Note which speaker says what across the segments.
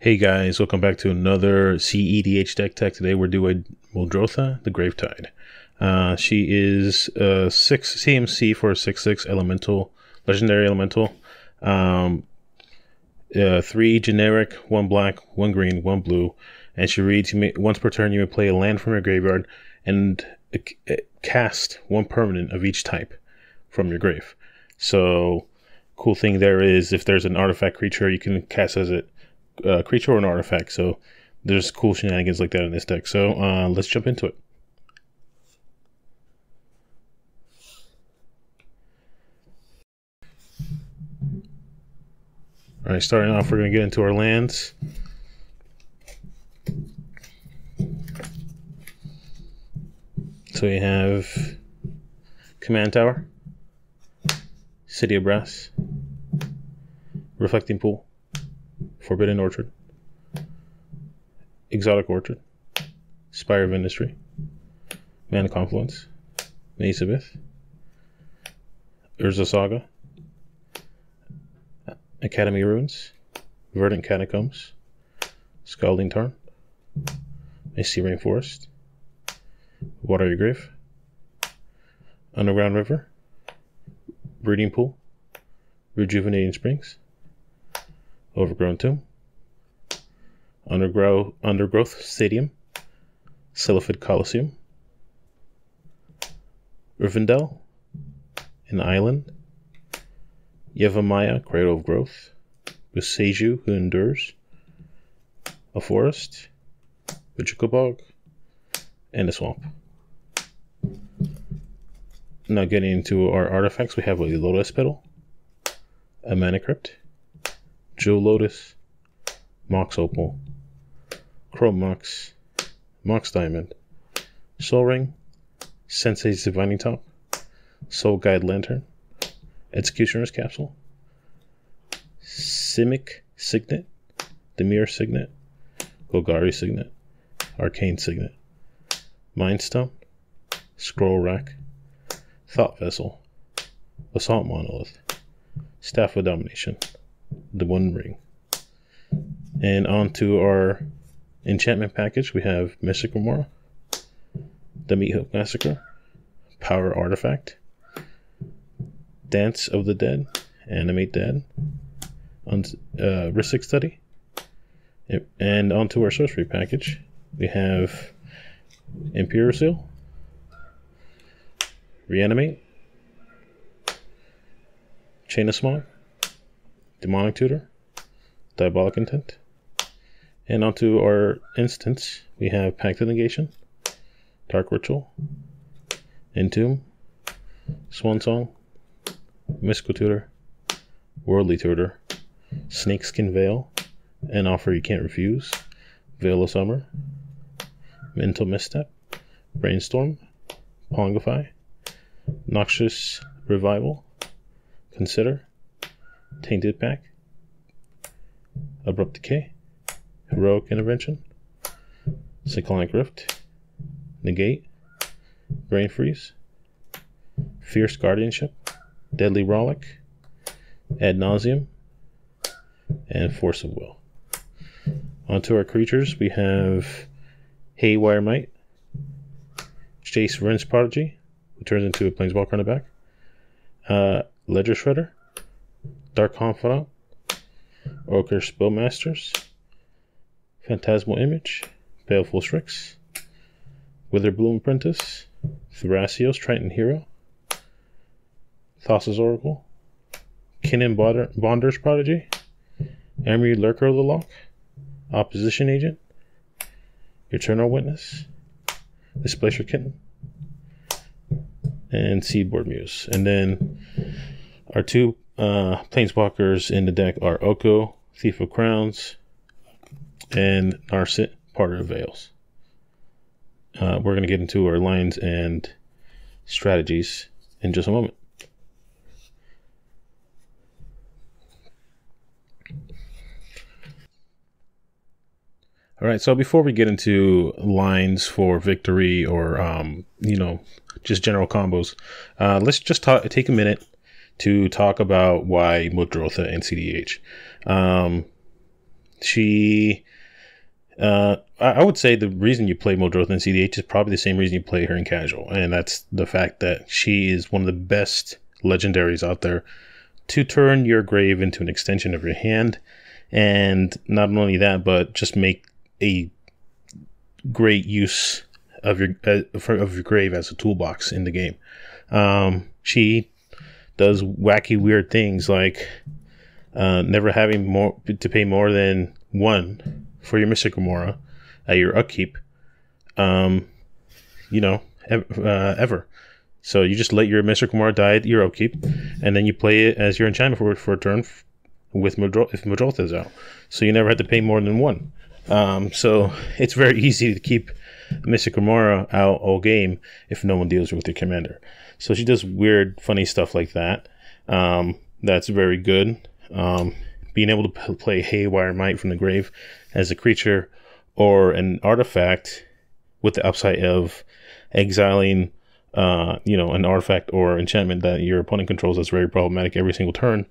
Speaker 1: Hey guys, welcome back to another cEDH deck tech. Today we're doing Muldrotha, the Gravetide. She is 6 CMC for a 6/6 elemental, legendary elemental. 3 generic, 1 black, 1 green, 1 blue. And she reads, once per turn you may play a land from your graveyard and cast 1 permanent of each type from your grave. So, cool thing there is if there's an artifact creature, you can cast as a creature or an artifact. So there's cool shenanigans like that in this deck. So let's jump into it. All right, starting off, we're going to get into our lands. So we have Command Tower, City of Brass, Reflecting Pool, Forbidden Orchard, Exotic Orchard, Spire of Industry, Mana Confluence, Maze of Ith, Urza Saga, Academy Ruins, Verdant Catacombs, Scalding Tarn, Misty Rainforest, Water Your Grave, Underground River, Breeding Pool, Rejuvenating Springs, Overgrown Tomb, Undergrowth Stadium, Celifid Coliseum, Rivendell, an Island, Yevamaya, Cradle of Growth, Boseiju, Who Endures, a Forest, Vichikobog, and a Swamp. Now getting into our artifacts, we have a Lotus Petal, a Mana Crypt, Jewel Lotus, Mox Opal, Chrome Mox, Mox Diamond, Soul Ring, Sensei's Divining Top, Soul Guide Lantern, Executioner's Capsule, Simic Signet, Demir Signet, Golgari Signet, Arcane Signet, Mind Stone, Scroll Rack, Thought Vessel, Assault Monolith, Staff of Domination, the One Ring. And on to our enchantment package, we have Mystic Remora, the Meat Hook Massacre, Power Artifact, Dance of the Dead, Animate Dead, Rhystic Study. And onto our sorcery package, we have Imperial Seal, Reanimate, Chain of Smog, Demonic Tutor, Diabolic Intent. And onto our instants, we have Pact of Negation, Dark Ritual, Entomb, Swan Song, Mystical Tutor, Worldly Tutor, Snakeskin Veil, An Offer You Can't Refuse, Veil of Summer, Mental Misstep, Brainstorm, Pongify, Noxious Revival, Consider, Tainted Pack, Abrupt Decay, Heroic Intervention, Cyclonic Rift, Negate, Brain Freeze, Fierce Guardianship, Deadly Rollick, Ad Nauseum, and Force of Will. Onto our creatures, we have Haywire Might, Jace Vryn's Prodigy, who turns into a Planeswalker on the back, Ledger Shredder, Dark Confidant, Ochre Spellmasters, Phantasmal Image, Baleful Strix, Witherbloom Apprentice, Thrasios Triton Hero, Thassa's Oracle, Kinnan Bonder's Prodigy, Emery Lurker of the Lock, Opposition Agent, Eternal Witness, Displacer Kitten, and Seedboard Muse. And then our 2 Planeswalkers in the deck are Oko, Thief of Crowns, and Narset, Parter of Veils. We're going to get into our lines and strategies in just a moment. All right, so before we get into lines for victory or, just general combos, let's just take a minute to talk about why Muldrotha and cEDH. She, I would say the reason you play Muldrotha in cEDH is probably the same reason you play her in casual, and that's the fact that she is one of the best legendaries out there to turn your grave into an extension of your hand, and not only that, but just make a great use of your grave as a toolbox in the game. She does wacky, weird things like never having to pay more than 1 for your Mystic Remora at your upkeep. Ever. So you just let your Mystic Remora die at your upkeep, and then you play it as your enchantment for a turn with if Muldrotha is out. So you never have to pay more than 1. So it's very easy to keep Mystic Remora out all game if no one deals with your commander. So she does weird, funny stuff like that. That's very good. Being able to play Haywire Might from the grave as a creature or an artifact with the upside of exiling, an artifact or enchantment that your opponent controls that's very problematic every single turn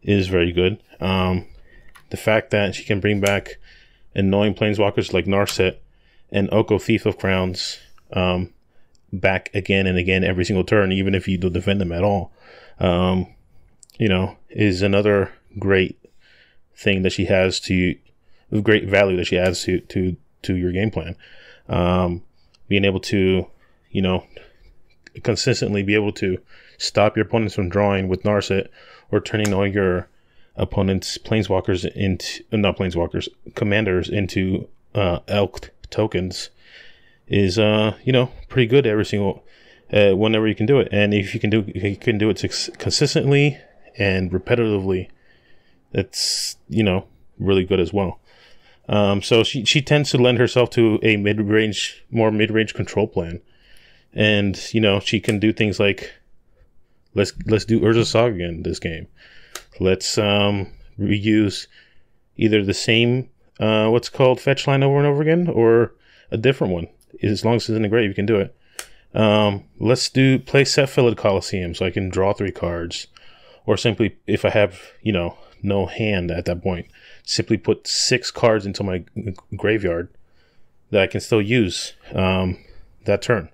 Speaker 1: is very good. The fact that she can bring back annoying planeswalkers like Narset and Oko, Thief of Crowns, back again and again every single turn, even if you don't defend them at all, is another great thing that she has great value that she adds to your game plan. Being able to, consistently be able to stop your opponents from drawing with Narset or turning all your opponent's planeswalkers into, not planeswalkers, commanders into elk tokens is, pretty good every single, whenever you can do it. And if you can do it consistently and repetitively, that's, really good as well. So she tends to lend herself to a more mid-range control plan. And, she can do things like, let's do Urza Saga again this game. Let's reuse either the same, fetch line over and over again, or a different one. As long as it's in the grave, you can do it. Let's play Set-Filled Coliseum so I can draw 3 cards. Or simply, if I have, no hand at that point, simply put 6 cards into my graveyard that I can still use that turn.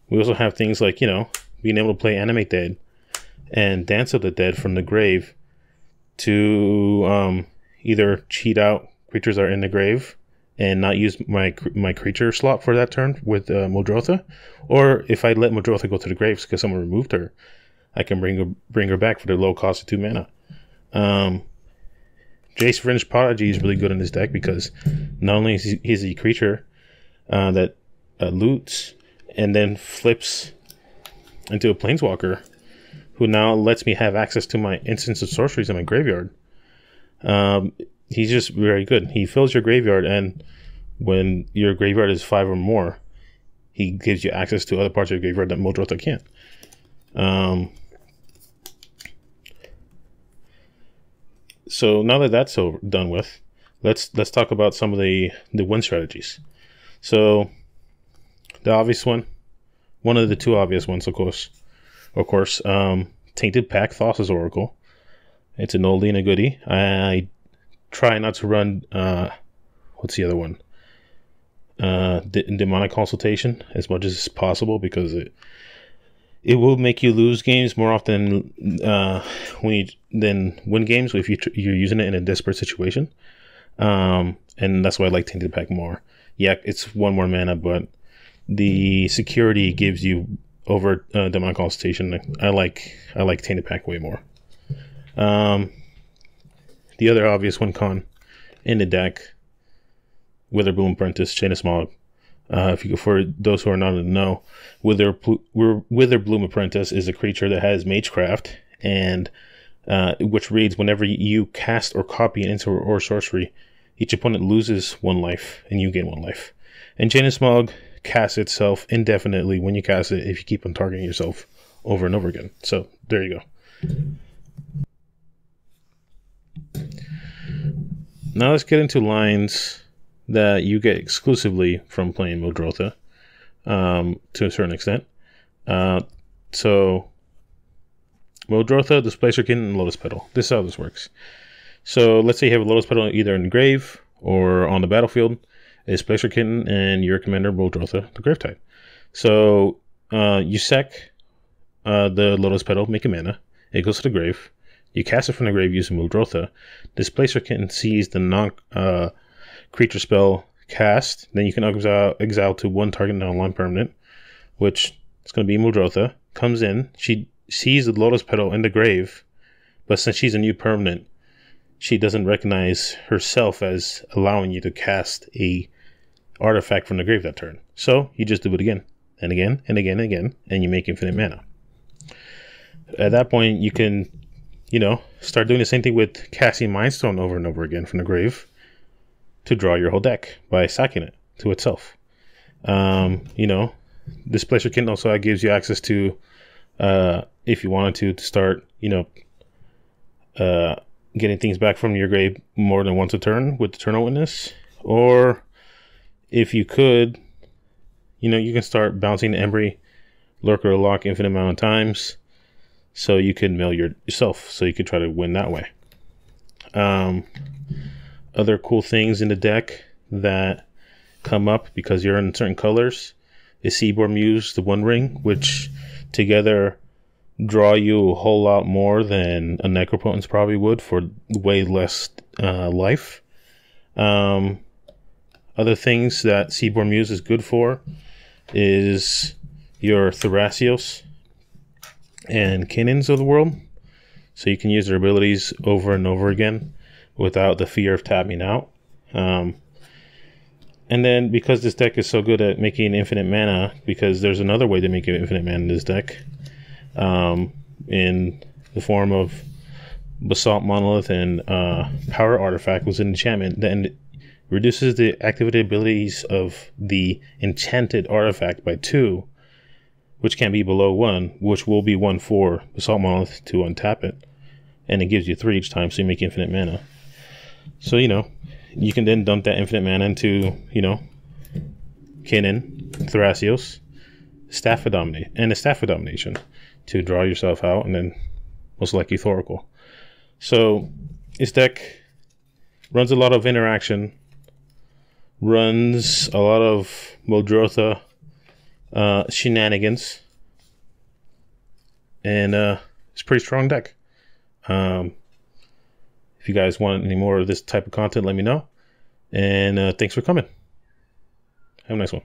Speaker 1: We also have things like, being able to play Animate Dead and Dance of the Dead from the grave to either cheat out creatures that are in the grave and not use my creature slot for that turn with Muldrotha, or if I let Muldrotha go to the graves because someone removed her, I can bring her back for the low cost of 2 mana. Jace Vryn's Prodigy is really good in this deck because not only is he a creature that loots and then flips into a planeswalker who now lets me have access to my instants of sorceries in my graveyard. He's just very good. He fills your graveyard, and when your graveyard is 5 or more, he gives you access to other parts of your graveyard that Muldrotha can't. So now that that's done with, let's talk about some of the win strategies. So the obvious one of the 2 obvious ones, of course, Tainted Pact Thassa's Oracle. It's an oldie and a goodie. I try not to run what's the other one? Demonic Consultation as much as possible because it will make you lose games more often than win games if you're using it in a desperate situation. And that's why I like Tainted Pact more. Yeah, it's 1 more mana, but the security gives you over Demonic Consultation. I like Tainted Pact way more. The other obvious one in the deck, Witherbloom Apprentice, Chain of Smog. For those who are not in the know, Witherbloom Apprentice is a creature that has Magecraft, and which reads, whenever you cast or copy an instant or sorcery, each opponent loses 1 life, and you gain 1 life. And Chain of Smog casts itself indefinitely when you cast it if you keep on targeting yourself over and over again. So there you go. Now let's get into lines that you get exclusively from playing Muldrotha, to a certain extent. So Muldrotha, Displacer Kitten, and Lotus Petal. This is how this works. So let's say you have a Lotus Petal either in the grave or on the battlefield, a Displacer Kitten, and your commander Muldrotha, the Gravetide. So you sec the Lotus Petal, make a mana. It goes to the grave. You cast it from the grave using Muldrotha. Displacer Kitten sees the non-creature spell cast. Then you can exile to one target non-land permanent, which is going to be Muldrotha. Comes in. She sees the Lotus Petal in the grave, but since she's a new permanent, she doesn't recognize herself as allowing you to cast a artifact from the grave that turn. So you just do it again, and again, and again, and again, and you make infinite mana. At that point, you can, start doing the same thing with casting Mind Stone over and over again from the grave to draw your whole deck by sacking it to itself. Displacer Kitten also gives you access to, if you wanted to start, getting things back from your grave more than once a turn with Eternal Witness. Or if you could, you can start bouncing Embry, Lurker, or Lock infinite amount of times, so you can mill yourself, so you could try to win that way. Other cool things in the deck that come up because you're in certain colors is Seaboard Muse, the One Ring, which together draw you a whole lot more than a Necropotence probably would for way less life. Other things that Seaboard Muse is good for is your Thrasios and Kinnins of the world. So you can use their abilities over and over again without the fear of tapping out. And then because this deck is so good at making infinite mana, because there's another way to make infinite mana in this deck, in the form of Basalt Monolith and Power Artifact was an enchantment, then reduces the activity abilities of the enchanted artifact by 2, which can be below 1, which will be 1 for Basalt Monolith to untap it, and it gives you 3 each time, so you make infinite mana. So you can then dump that infinite mana into Kinnin, Thrasios, Staff of Domination to draw yourself out, and then most likely Thoracle. So this deck runs a lot of interaction, runs a lot of Muldrotha shenanigans, and it's a pretty strong deck. If you guys want any more of this type of content, let me know. And thanks for coming. Have a nice one.